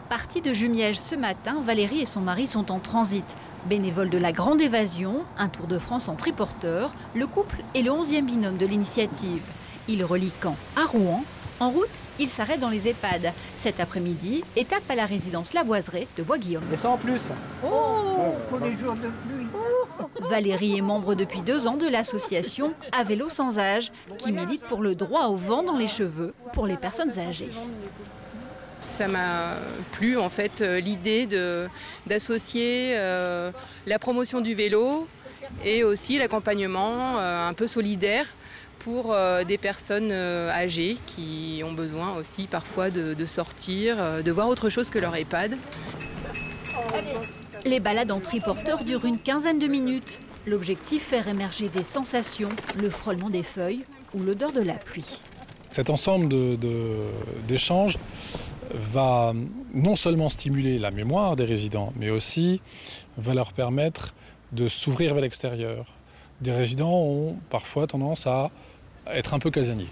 Partie de Jumièges ce matin, Valérie et son mari sont en transit. Bénévole de la Grande Évasion, un Tour de France en triporteur, le couple est le 11e binôme de l'initiative. Il relie Caen à Rouen. En route, il s'arrête dans les EHPAD. Cet après-midi, étape à la résidence La Boiseraie de Bois-Guillaume. Et ça en plus. Oh, pour les jours de pluie. Valérie est membre depuis 2 ans de l'association À Vélo Sans Âge, qui milite pour le droit au vent dans les cheveux pour les personnes âgées. Ça m'a plu en fait l'idée d'associer la promotion du vélo et aussi l'accompagnement un peu solidaire pour des personnes âgées qui ont besoin aussi parfois de sortir, de voir autre chose que leur EHPAD. Les balades en triporteur durent une quinzaine de minutes. L'objectif, faire émerger des sensations, le frôlement des feuilles ou l'odeur de la pluie. Cet ensemble d'échanges va non seulement stimuler la mémoire des résidents, mais aussi va leur permettre de s'ouvrir vers l'extérieur. Des résidents ont parfois tendance à être un peu casaniers.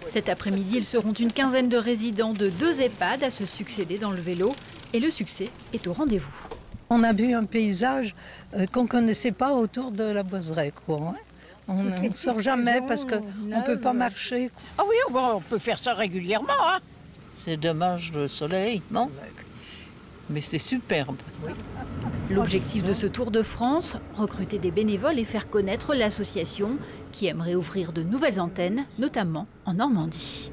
Cet après-midi, ils seront une quinzaine de résidents de 2 EHPAD à se succéder dans le vélo. Et le succès est au rendez-vous. On a vu un paysage qu'on ne connaissait pas autour de la Boiseraie, quoi, hein. On ne sort jamais parce qu'on ne peut pas marcher. Ah oui, bon, on peut faire ça régulièrement, hein. C'est dommage, le soleil manque, mais c'est superbe. L'objectif de ce Tour de France, recruter des bénévoles et faire connaître l'association qui aimerait ouvrir de nouvelles antennes, notamment en Normandie.